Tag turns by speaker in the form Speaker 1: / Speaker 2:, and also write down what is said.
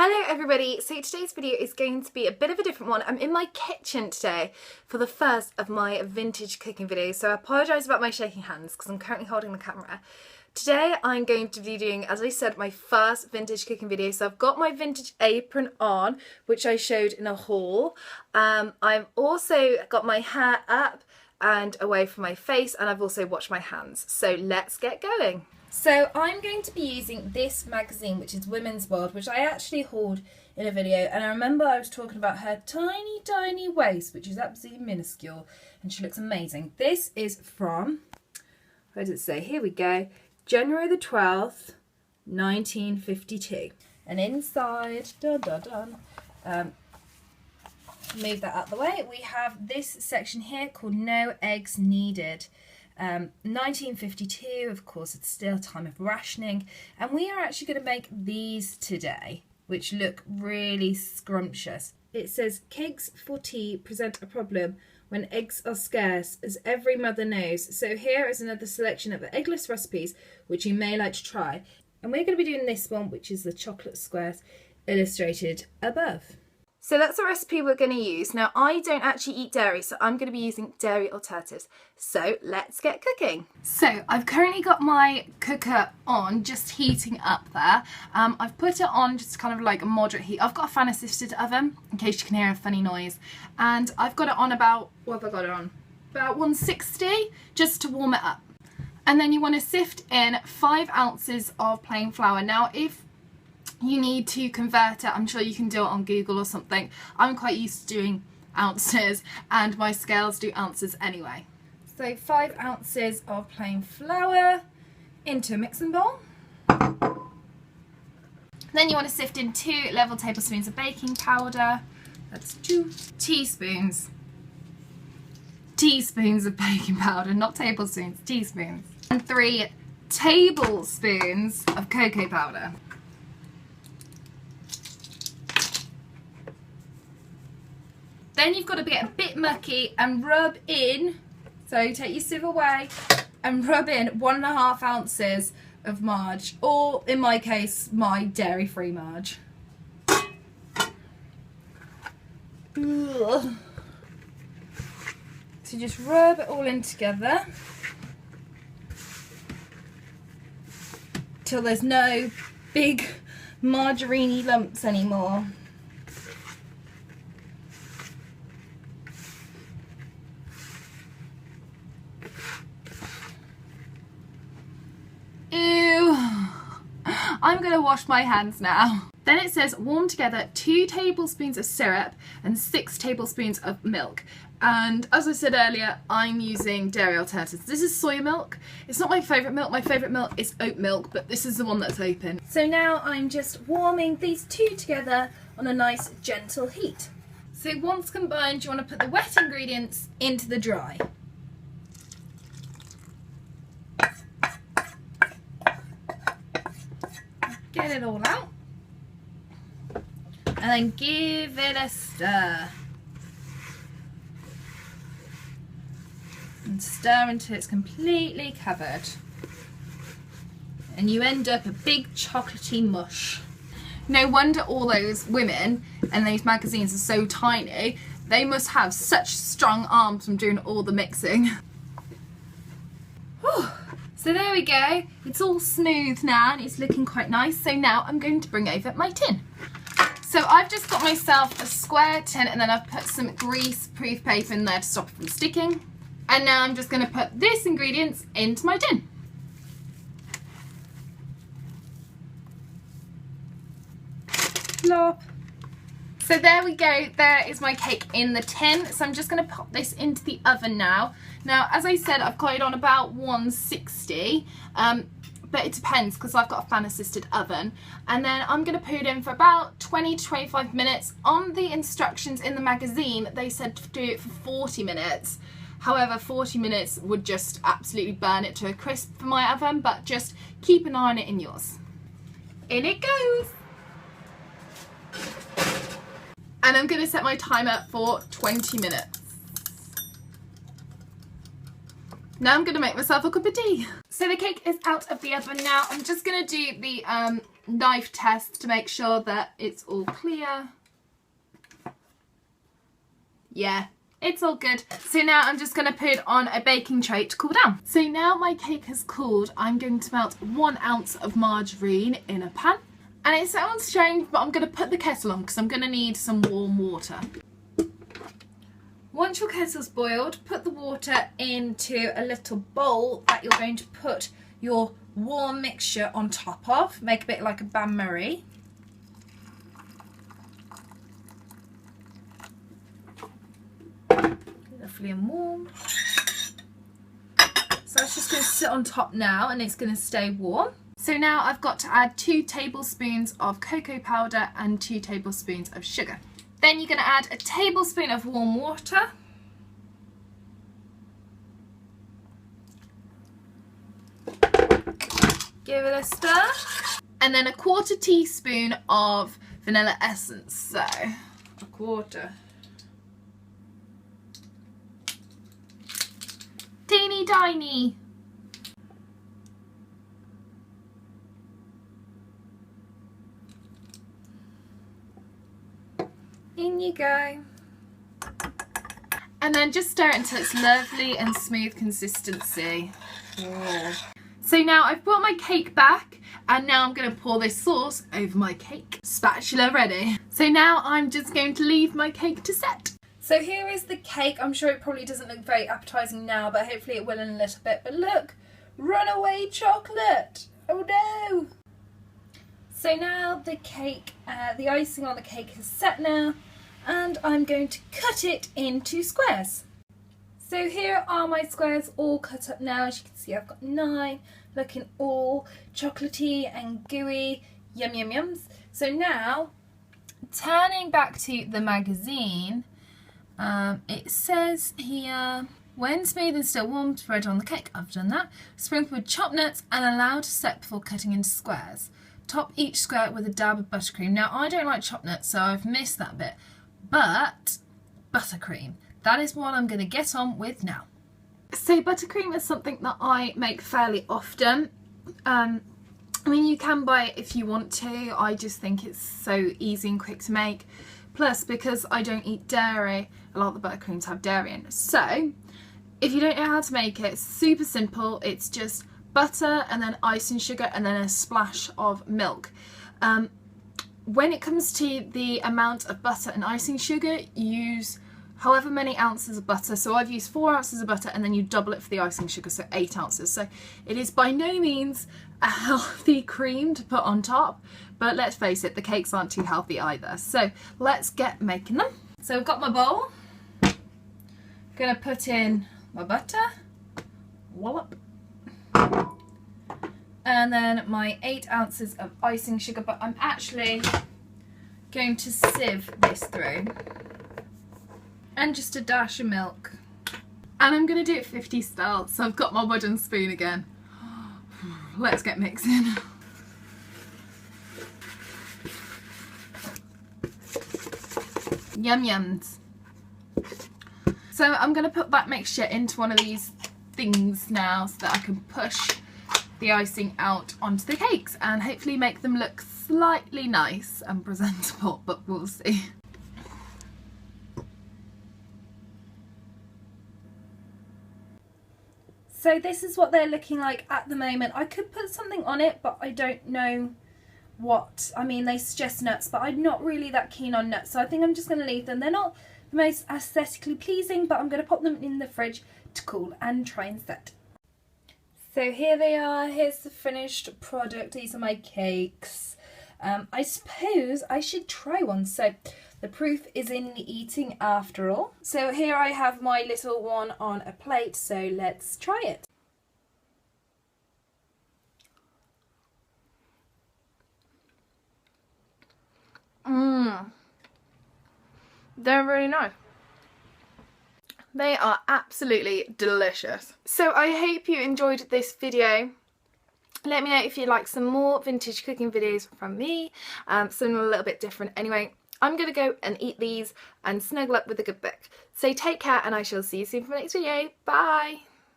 Speaker 1: Hello everybody, so today's video is going to be a bit of a different one. I'm in my kitchen today for the first of my vintage cooking videos, so I apologise about my shaking hands because I'm currently holding the camera. Today I'm going to be doing, as I said, my first vintage cooking video. So I've got my vintage apron on, which I showed in a haul. I've also got my hair up and away from my face, and I've also washed my hands. So let's get going. So I'm going to be using this magazine, which is Women's World, which I actually hauled in a video, and I remember I was talking about her tiny waist, which is absolutely minuscule, and she looks amazing. This is from, where does it say? Here we go, January the 12th, 1952. And inside, move that out the way, we have this section here called No Eggs Needed. 1952, of course, it's still a time of rationing, and we are actually going to make these today, which look really scrumptious. It says, cakes for tea present a problem when eggs are scarce, as every mother knows. So here is another selection of eggless recipes which you may like to try. And we're going to be doing this one, which is the chocolate squares illustrated above. So that's the recipe we're going to use. Now, I don't actually eat dairy, so I'm going to be using dairy alternatives. So let's get cooking. So I've currently got my cooker on, just heating up there. I've put it on just kind of like a moderate heat. I've got a fan assisted oven, in case you can hear a funny noise. And I've got it on about, what have I got it on? About 160, just to warm it up. And then you want to sift in 5 ounces of plain flour. Now, if you need to convert it, I'm sure you can do it on Google or something. I'm quite used to doing ounces, and my scales do ounces anyway. So 5 ounces of plain flour into a mixing bowl. Then you want to sift in 2 level tablespoons of baking powder. That's 2 teaspoons. Teaspoons of baking powder, not tablespoons, teaspoons. And 3 tablespoons of cocoa powder. Then you've got to get a bit mucky and rub in, so take your sieve away and rub in 1.5 ounces of marge, or in my case, my dairy-free marge. Ugh. So just rub it all in together till there's no big margarine-y lumps anymore. I'm going to wash my hands now. Then it says warm together 2 tablespoons of syrup and 6 tablespoons of milk. And as I said earlier, I'm using dairy alternatives. This is soy milk. It's not my favourite milk. My favourite milk is oat milk, but this is the one that's open. So now I'm just warming these 2 together on a nice gentle heat. So once combined, you want to put the wet ingredients into the dry. Get it all out, and then give it a stir, and stir until it's completely covered, and you end up a big chocolatey mush. No wonder all those women and those magazines are so tiny. They must have such strong arms from doing all the mixing. Whew. So there we go, it's all smooth now and it's looking quite nice. So now I'm going to bring over my tin. So I've just got myself a square tin, and then I've put some grease-proof paper in there to stop it from sticking. And now I'm just going to put this ingredients into my tin. Plop. So there we go, there is my cake in the tin. So I'm just going to pop this into the oven now. Now, as I said, I've got it on about 160, but it depends because I've got a fan assisted oven. And then I'm going to put it in for about 20 to 25 minutes. On the instructions in the magazine, they said to do it for 40 minutes. However, 40 minutes would just absolutely burn it to a crisp for my oven, but just keep an eye on it in yours. In it goes. And I'm going to set my timer for 20 minutes. Now I'm going to make myself a cup of tea. So the cake is out of the oven now. I'm just going to do the knife test to make sure that it's all clear. Yeah, it's all good. So now I'm just going to put it on a baking tray to cool down. So now my cake has cooled, I'm going to melt 1 ounce of margarine in a pan. And it sounds strange, but I'm going to put the kettle on because I'm going to need some warm water. Once your kettle's boiled, put the water into a little bowl that you're going to put your warm mixture on top of. Make a bit like a bain-marie. Lovely and warm. So that's just going to sit on top now and it's going to stay warm. So now I've got to add 2 tablespoons of cocoa powder and 2 tablespoons of sugar. Then you're going to add a tablespoon of warm water. Give it a stir. And then a 1/4 teaspoon of vanilla essence. So, a quarter. Teeny tiny. In you go. And then just stir it until it's lovely and smooth consistency. Oh. So now I've brought my cake back and now I'm going to pour this sauce over my cake. Spatula ready. So now I'm just going to leave my cake to set. So here is the cake. I'm sure it probably doesn't look very appetizing now, but hopefully it will in a little bit. But look, runaway chocolate. Oh no. So now the cake, the icing on the cake is set now, and I'm going to cut it into squares. So here are my squares all cut up now. As you can see, I've got 9, looking all chocolatey and gooey. Yum yum yums. So now, turning back to the magazine, it says here, when smooth and still warm, spread on the cake. I've done that. Sprinkle with chopped nuts and allow to set before cutting into squares. Top each square with a dab of buttercream. Now I don't like chopped nuts, so I've missed that bit, but buttercream, that is what I'm going to get on with now. So buttercream is something that I make fairly often. I mean, you can buy it if you want to. I just think it's so easy and quick to make. Plus, because I don't eat dairy, a lot of the buttercreams have dairy in. So if you don't know how to make it, it's super simple. It's just butter and then icing sugar and then a splash of milk. When it comes to the amount of butter and icing sugar, use however many ounces of butter. So I've used 4 ounces of butter and then you double it for the icing sugar, so 8 ounces. So it is by no means a healthy cream to put on top, but let's face it, the cakes aren't too healthy either. So let's get making them. So I've got my bowl. Gonna put in my butter. Wallop. And then my 8 ounces of icing sugar, but I'm actually going to sieve this through. And just a dash of milk. And I'm going to do it 50 style, so I've got my wooden spoon again. Let's get mixing. Yum yums. So I'm going to put that mixture into one of these things now so that I can push the icing out onto the cakes and hopefully make them look slightly nice and presentable, but we'll see. So this is what they're looking like at the moment. I could put something on it, but I don't know what. I mean, they suggest nuts, but I'm not really that keen on nuts, so I think I'm just going to leave them. They're not the most aesthetically pleasing, but I'm going to pop them in the fridge to cool and try and set. So here they are. Here's the finished product. These are my cakes. I suppose I should try one. So the proof is in the eating after all. So here I have my little one on a plate. So let's try it. They're really nice. They are absolutely delicious. So I hope you enjoyed this video. Let me know if you'd like some more vintage cooking videos from me, something a little bit different. Anyway, I'm going to go and eat these and snuggle up with a good book. So take care and I shall see you soon for the next video. Bye!